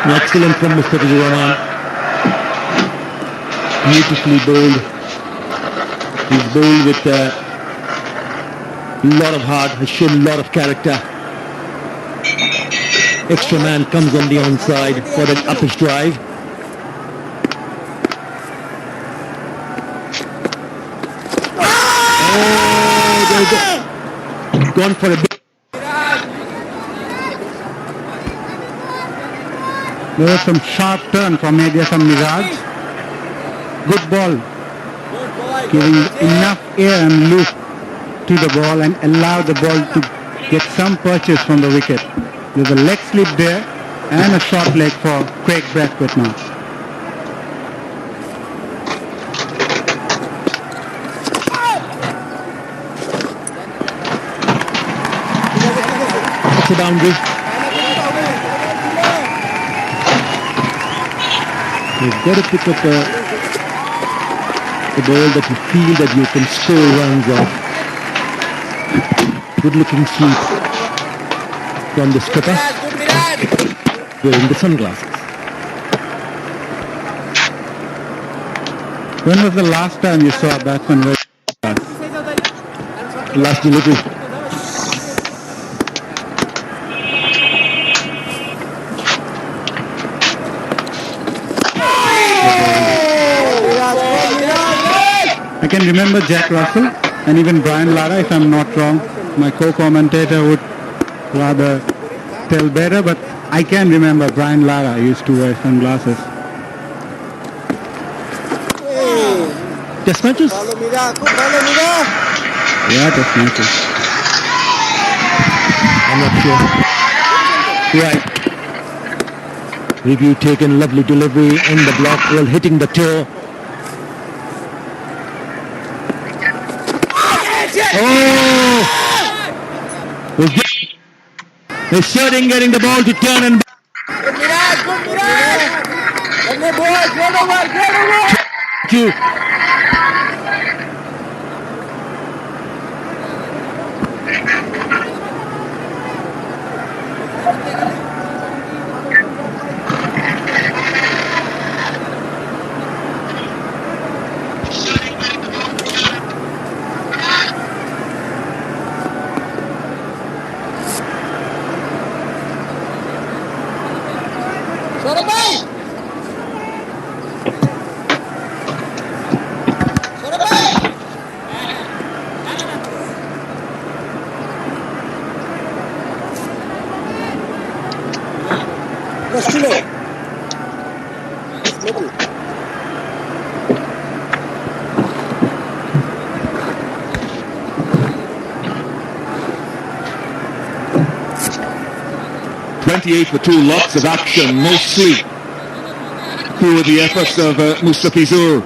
Excellent from Mr. Rahman. Beautifully bowled. He's bowled with a lot of heart, has shown a lot of character. Extra man comes on the onside for the uppish drive. Oh, gone for a big. There was some sharp turn from Mediasam Miraj. Good ball. Giving enough air and loop to the ball and allow the ball to get some purchase from the wicket. There's a leg slip there and a short leg for Craig Brathwaite now. That's a boundary. You've got to pick up a ball that you feel that you can score runs off. Good looking sweep from the skipper wearing the sunglasses. When was the last time you saw a batsman wear Last delivery. I can remember Jack Russell and even Brian Lara, if I'm not wrong. My co-commentator would rather tell better, but I can remember Brian Lara used to wear sunglasses. Test matches? Yeah, test matches. I'm not sure. Right. Review taken, lovely delivery in the block, well hitting the toe. Oh! He's shooting, getting the ball to turn and back. For two, lots of action, mostly through the efforts of Mustafizur.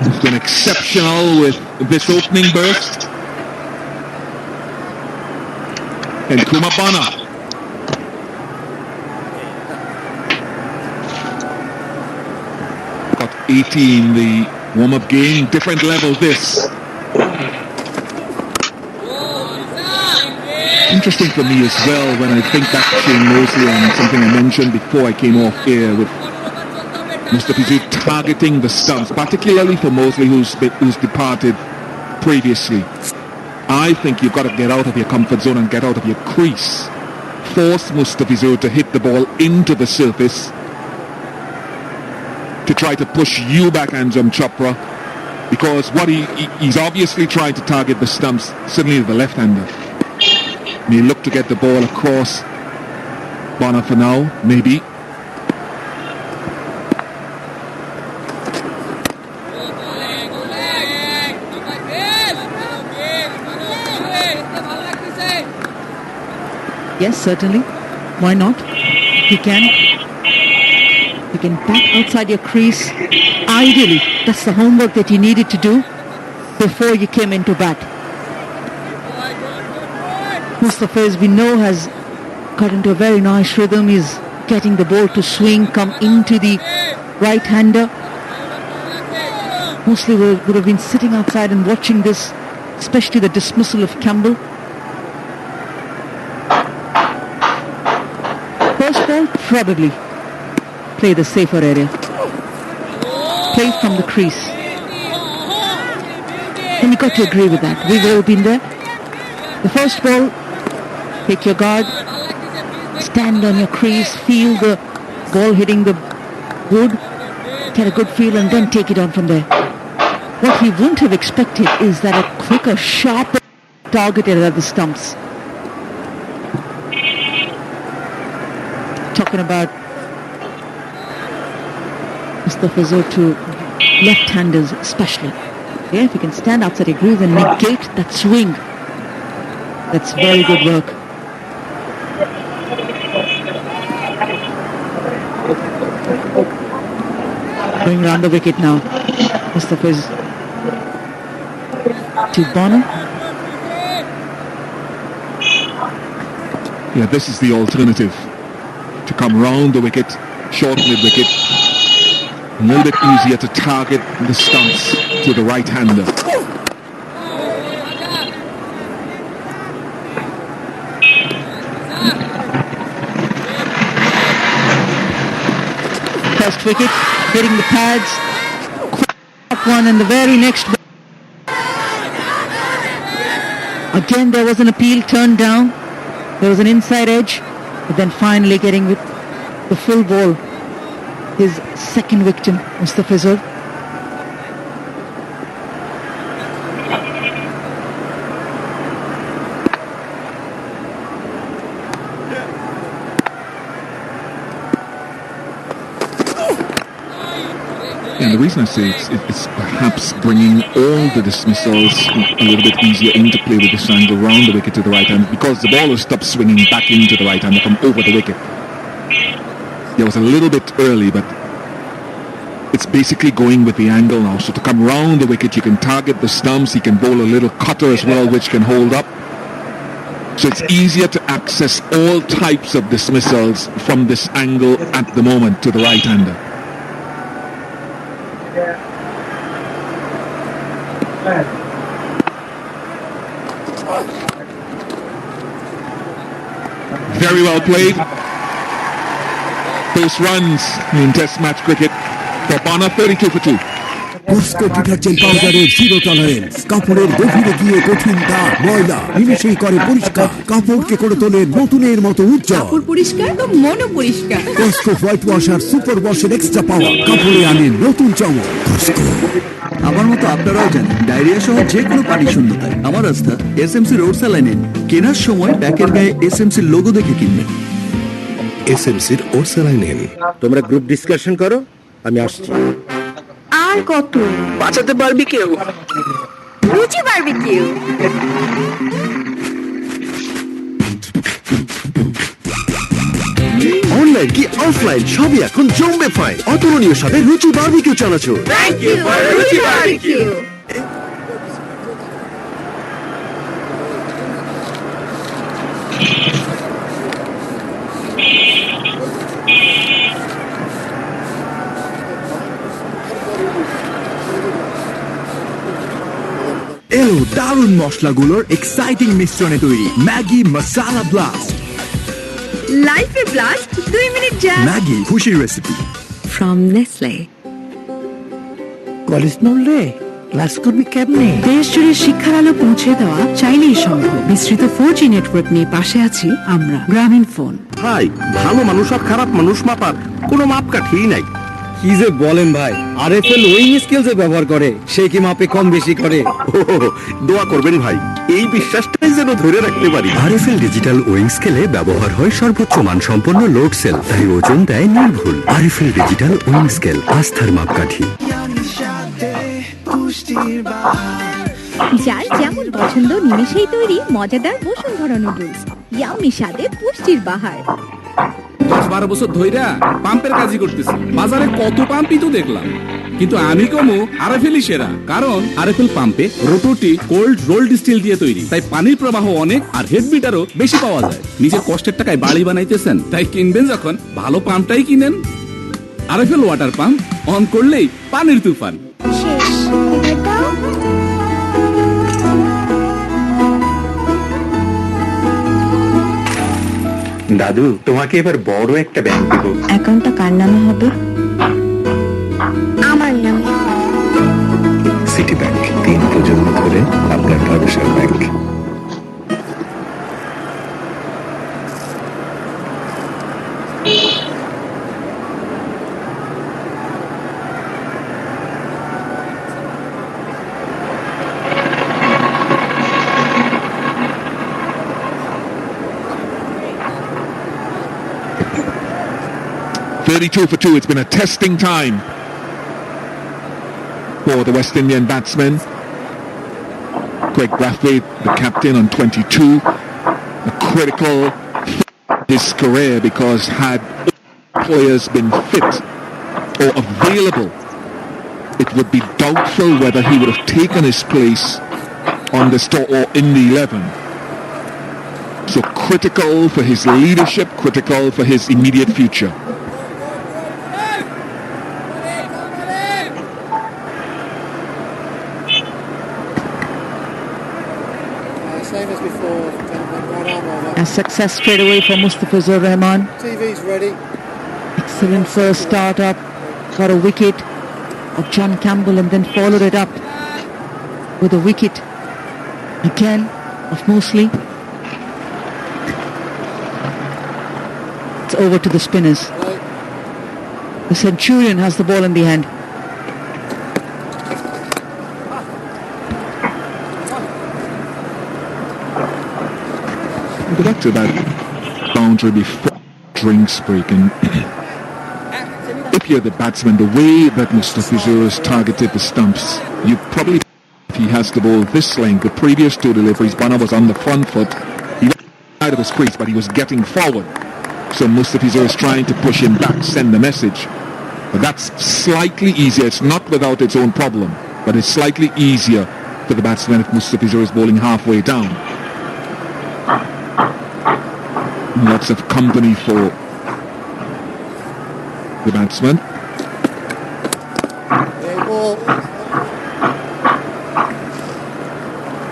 He's been exceptional with this opening burst. And Kumabana. Got 18, the warm-up game, different level this. Interesting for me as well when I think back to Mosley and something I mentioned before I came off air with Mustafizur targeting the stumps, particularly for Mosley who's departed previously. I think you've got to get out of your comfort zone and get out of your crease. Force Mustafizur to hit the ball into the surface to try to push you back, Anjum Chopra, because what he's obviously trying to target the stumps, certainly the left-hander. May look to get the ball across Bonner for now, maybe. Yes, certainly. Why not? You can back outside your crease. Ideally, that's the homework that you needed to do before you came into bat. Mustafa, as we know, has got into a very nice rhythm. He's getting the ball to swing, come into the right-hander. Mostly would have been sitting outside and watching this, especially the dismissal of Campbell. First ball, probably play the safer area. Play from the crease. And you got to agree with that. We've all been there. The first ball, take your guard, stand on your crease, feel the ball hitting the wood, get a good feel, and then take it on from there. What he wouldn't have expected is that a quicker, sharper targeted at the stumps. Talking about Mustafa Zor to left-handers especially. Yeah, if you can stand outside a groove and negate that swing, that's very good work. Going around the wicket now. Mustafa is to Bonham. Yeah, this is the alternative. To come round the wicket, short mid-wicket. A little bit easier to target the stumps to the right-hander. First wicket, hitting the pads. Quick one, and the very next ball. Again, there was an appeal turned down. There was an inside edge, but then finally getting with the full ball. His second victim, Mustafa Zor. And the reason I say it's perhaps bringing all the dismissals a little bit easier into play with this angle round the wicket to the right hand, because the ball has stopped swinging back into the right hand from over the wicket. There was a little bit early, but it's basically going with the angle now. So to come round the wicket, you can target the stumps. He can bowl a little cutter as well, which can hold up. So it's easier to access all types of dismissals from this angle at the moment to the right-hander. Very well played. Those runs in Test match cricket for Bonner, 32 for 2. কোস্কো detergent পাউডারের zero tolerance, কাপড়ের গভীরে গিয়ে কঠিন দাগ ময়লা নিমেষেই করে পরিষ্কার, কাপড়কে করে তোলে নতুনের মতো উজ্জ্বল। কাপড় পরিষ্কার তো মনও পরিষ্কার। কোস্কো হোয়াইট ওয়াশার সুপার ওয়াশের এক্সট্রা পাওয়ার কাপড়ে আনে নতুন চমক। কোস্কো। আমার মতো আপনারাও জানেন ডায়রিয়া সহ যে কোনো পানি শূন্যতায় আমার আস্থা এসএমসি রোড স্যালাইন। কেনার সময় প্যাকের গায়ে এসএমসি লোগো দেখে কিনবেন। এসএমসির ওরসালাইন। তোমরা গ্রুপ ডিসকাশন করো, আমি আসছি। আর কত বাঁচাতে পারবি কেউ? বুঝে পারবে কেউ? অনলাইন কি অফলাইন সবই এখন জমবে ফাইন। অতুলনীয় স্বাদে Ruchi barbecue chanachur. Thank you for Ruchi barbecue. এলো দারুণ মশলাগুলোর এক্সাইটিং মিশ্রণে তৈরি ম্যাগি মশালা ব্লাস্ট। লাইফে ব্লাস্ট 2 মিনিট জাস্ট। ম্যাগি খুশি রেসিপি from Nestle. কলেজ নড়লে ক্লাস করবি কেমনে? দেশ জুড়ে শিক্ষার আলো পৌঁছে দেওয়া চাইলেই সম্ভব। বিস্তৃত 4G নেটওয়ার্ক নিয়ে পাশে আছি আমরা, গ্রামীণ ফোন। ভাই, ভালো মানুষ আর খারাপ মানুষ মাপার কোনো মাপকাঠি নাই। কি যে বলেন ভাই, আরএফএল ওয়িং স্কেলস ব্যবহার করে, সে কি মাপে কম বেশি করে? দোয়া করবেন ভাই, এই বিশ্বাসটাই যেন ধরে রাখতে পারি। আরএফএল ডিজিটাল ওয়িং স্কেলে ব্যবহার হয় সর্বোচ্চ মানসম্পন্ন লোড সেল, তাই ওজন দেয় নির্ভুল। আরএফএল ডিজিটাল ওয়িং স্কেল, আস্থার মাপকাঠি। যার যেমন পছন্দ নিমেষেই তৈরি মজাদার বসুন্ধরা নুডলস, ইয়াম্মি স্বাদে পুষ্টির বাহার। 10-12 বছর ধইরা পাম্পের কাজই করতেছি, বাজারে কত পাম্পই তো দেখলাম, কিন্তু আমি কমু আরএফএলই সেরা, কারণ আরএফএল পাম্পে রোটোটি কোল্ড রোল্ড স্টিল দিয়ে তৈরি, তাই পানির প্রবাহ অনেক আর হেড মিটারও বেশি পাওয়া যায়। নিজের কষ্টের টাকায় বাড়ি বানাইতেছেন, তাই কিনবেন যখন ভালো পাম্পটাই কিনেন। আরএফএল ওয়াটার পাম্প অন করলেই পানির তুফান। দাদু, তোমাকে এবার বড় একটা ব্যাংক দেব। অ্যাকাউন্টটা কার নামে হবে? আমার নামে। সিটি ব্যাংক, 3 প্রজন্ম ধরে আপনার ভরসার bank. For 2. It's been a testing time for the West Indian batsmen. Craig Brathwaite, the captain, on 22. A critical his career, because had players been fit or available, it would be doubtful whether he would have taken his place on the tour or in the 11. So critical for his leadership, critical for his immediate future. Same as before, A success straight away for Mustafizur Rahman. TV's ready. Excellent first start up. Got a wicket of John Campbell and then followed it up with a wicket again of Mosley. It's over to the spinners. The Centurion has the ball in the hand. Go back to that boundary before drinks break, and if you're the batsman, the way that Mustafizur has targeted the stumps, you probably, if he has the ball this length, the previous 2 deliveries, Bana was on the front foot, he was out of his crease, but he was getting forward. So Mustafizur is trying to push him back, send the message. But that's slightly easier. It's not without its own problem, but it's slightly easier for the batsman if Mustafizur is bowling halfway down. Lots of company for the batsman.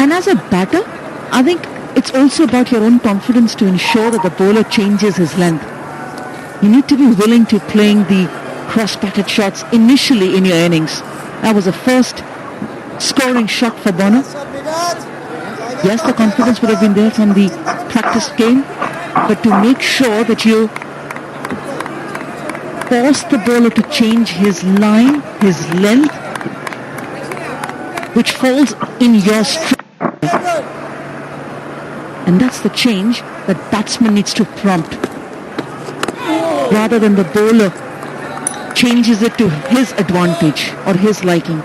And as a batter, I think it's also about your own confidence to ensure that the bowler changes his length. You need to be willing to playing the cross-batted shots initially in your innings. That was the first scoring shot for Bonner. Yes, the confidence would have been there from the practice game, but to make sure that you force the bowler to change his line, his length, which falls in your stride. And that's the change that batsman needs to prompt, rather than the bowler changes it to his advantage or his liking.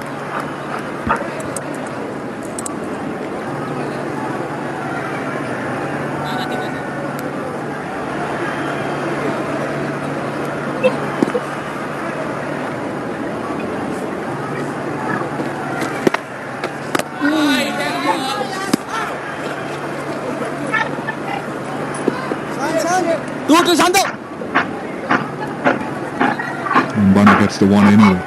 And Bana gets the one anyway.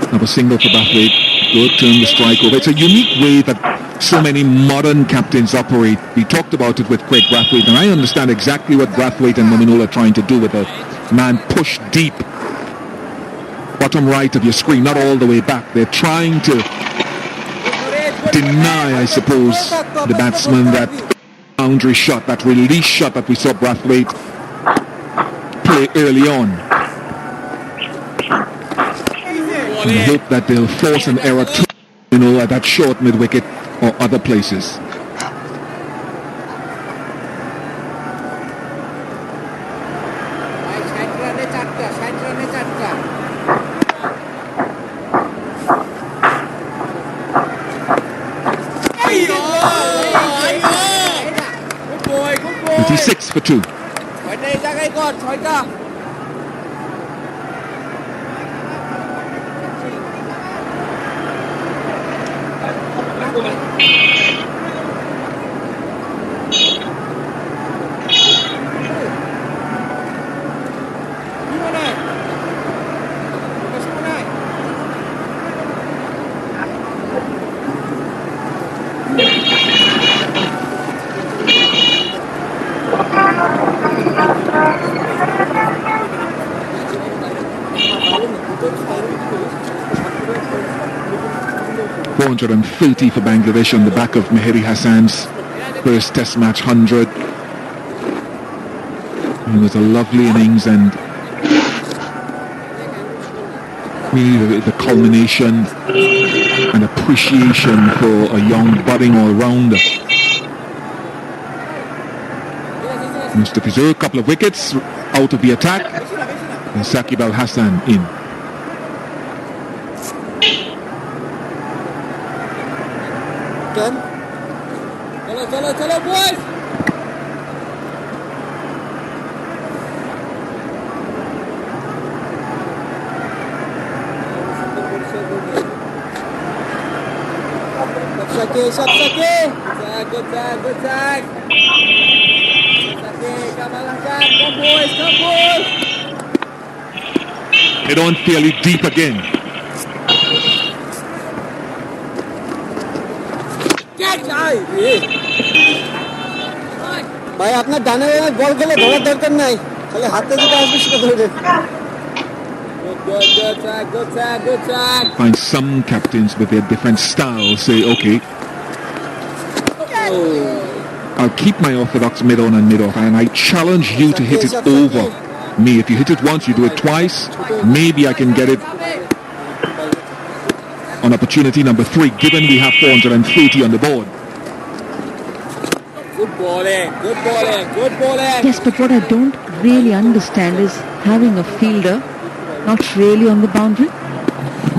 Another single for Brathwaite. Good turn the strike over. It's a unique way that so many modern captains operate. We talked about it with Craig Brathwaite, and I understand exactly what Brathwaite and Mominul are trying to do with a man push deep. Bottom right of your screen, not all the way back. They're trying to deny, I suppose, the batsman that boundary shot, that release shot that we saw Brathwaite play early on. And I hope that they'll force an error too, at that short mid-wicket or other places. It's 6 for 2. .430 for Bangladesh on the back of Mehdi Hassan's first Test match 100. It was a lovely innings and really the culmination and appreciation for a young budding all-rounder. Mr. Fizur, a couple of wickets out of the attack, and Saqib Al Hassan in. Chalo boys. Good tag. Come boys. They don't feel it deep again. ভাই আপনার ডানে বল গেলে ধরার দরকার নাই, খালি হাতে যেটা আসবে সেটা ধরে। Good tag. Find some captains with their different styles say, okay, I'll keep my orthodox mid-on and mid-off, and I challenge you to hit it over me. If you hit it once, you do it twice. Maybe I can get it on opportunity number 3, given we have 430 on the board. Good bowling. Yes, but what I don't really understand is having a fielder not really on the boundary,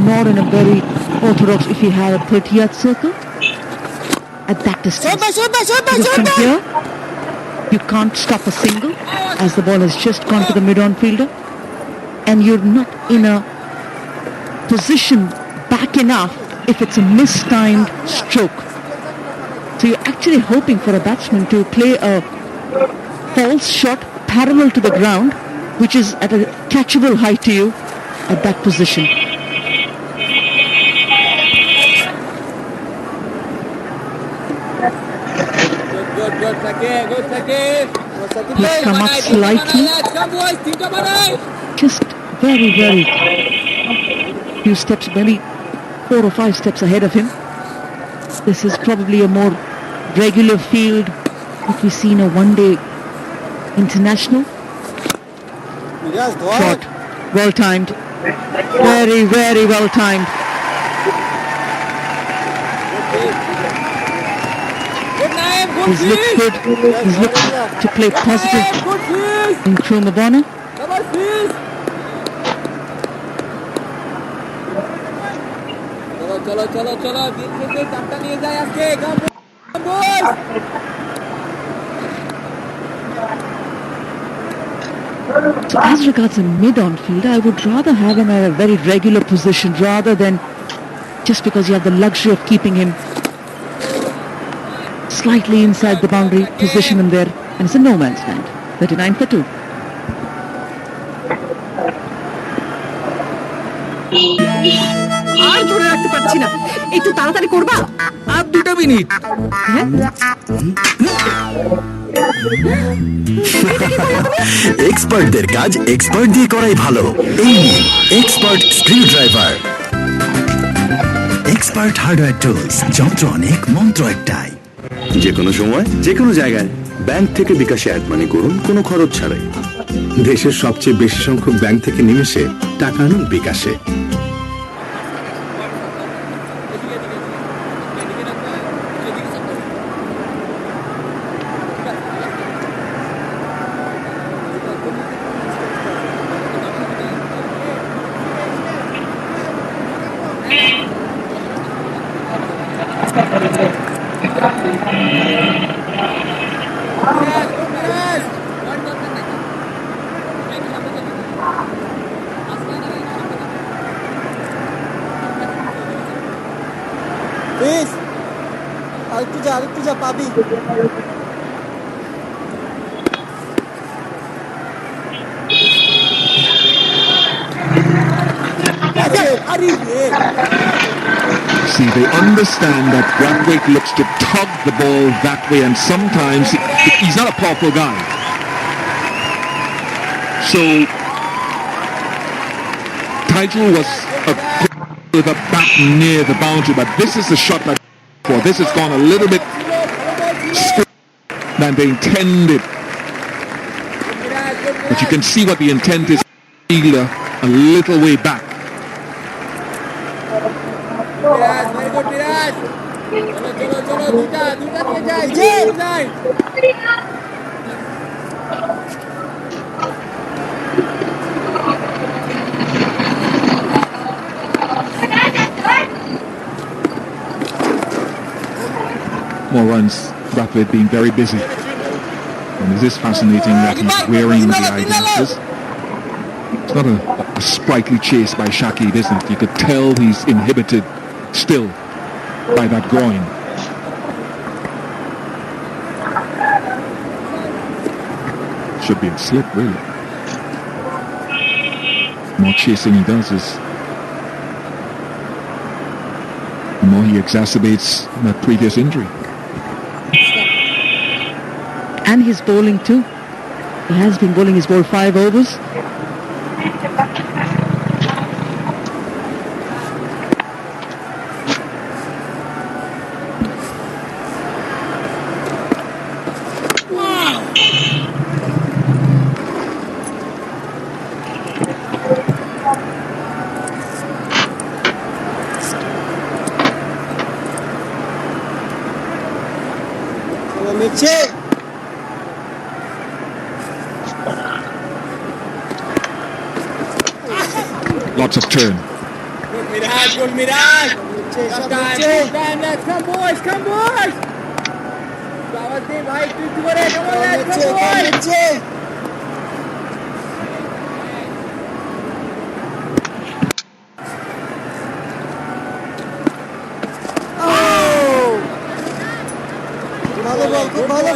nor in a very orthodox if you have a 30-yard circle at that distance. Because from here, you can't stop a single as the ball has just gone to the mid-on fielder, and you're not in a position back enough if it's a mistimed stroke. So you're actually hoping for a batsman to play a false shot parallel to the ground, which is at a catchable height to you at that position. Good. He's come up slightly, just very few steps, maybe 4 or 5 steps ahead of him. This is probably a more regular field if we see in a one-day international. Shot, well timed, very well timed. He's looked good. He's looked to play positive in Krumabona. So as regards a mid-on fielder, I would rather have him at a very regular position rather than just because you have the luxury of keeping him slightly inside the boundary, position him there, and it's a no man's land. 39 for 2. আর ধরে রাখতে পারছি না, একটু তাড়াতাড়ি করবা। আর 2 minute. এক্সপার্টদের কাজ expert দিয়ে করাই ভালো। এই expert screw driver, expert hardware tools, যন্ত্র অনেক, মন্ত্র একটাই। যে কোনো সময় যে কোনো জায়গায় ব্যাংক থেকে বিকাশে অ্যাড মানি করুন কোনো খরচ ছাড়াই। দেশের সবচেয়ে বেশি সংখ্যক ব্যাংক থেকে নিমেষে টাকা আনুন বিকাশে। প্লিজ আরেকটু যা পাবি। See, they understand that Brathwaite looks to tug the ball that way, and sometimes he's not a powerful guy. So, Title was with a bat near the boundary, but this is the shot that for this has gone a little bit than they intended. But you can see what the intent is. Fielder a little way back. More runs. Brathwaite being very busy. And it is fascinating that he's wearing the eyeglasses. It's not a sprightly chase by Shakib, isn't it? You could tell he's inhibited still by that groin. Should be a slip, really. The more chasing he does is the more he exacerbates that previous injury. And his bowling too. He has been bowling his ball 5 overs. Lots of turn. Good Miraj. Come boys. Come on, lads. Come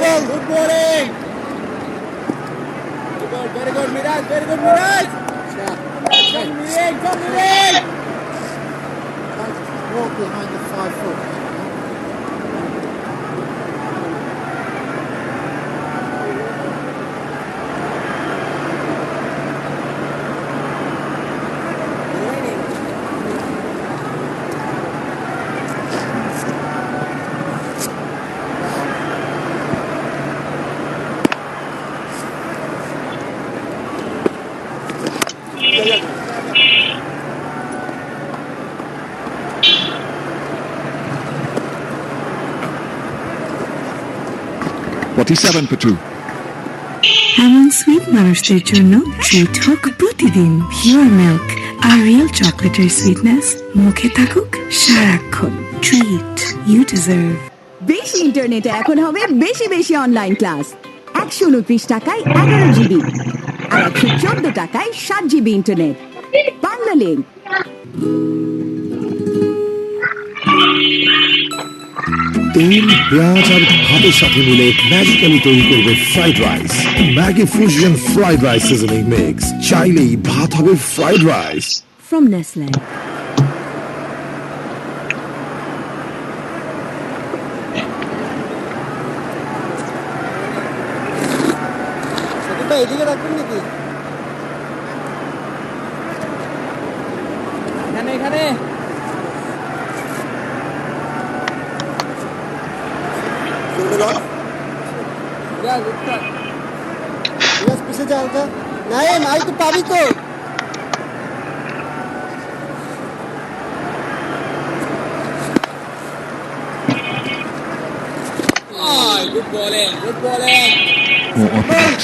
boys. Good bowling. Very good, Miraj. Come in. Walk behind the 5 foot. Forty-seven for 2. এমন sweet মানুষদের জন্য treat হোক প্রতিদিন pure milk আর real চকলেটের sweetness মুখে থাকুক সারাক্ষণ। Treat you deserve. বেশি ইন্টারনেটে এখন হবে বেশি অনলাইন ক্লাস 129 টাকায় 11 জিবি আর 114 টাকায় 7 জিবি ইন্টারনেট। বাংলা লিংক। তেল পেঁয়াজ আর ভাতের সাথে মিলে ম্যাজিক্যালি তৈরি করবে fried rice. Maggi fusion fried rice seasoning mix, চাইলেই ভাত হবে ফ্রাইড রাইস। From Nestle. এদিকে রাখবেন নাকি? এখানে পিছিয়ে যা ওটা। নাই তো পাবি তো। Good bowling. More orthodox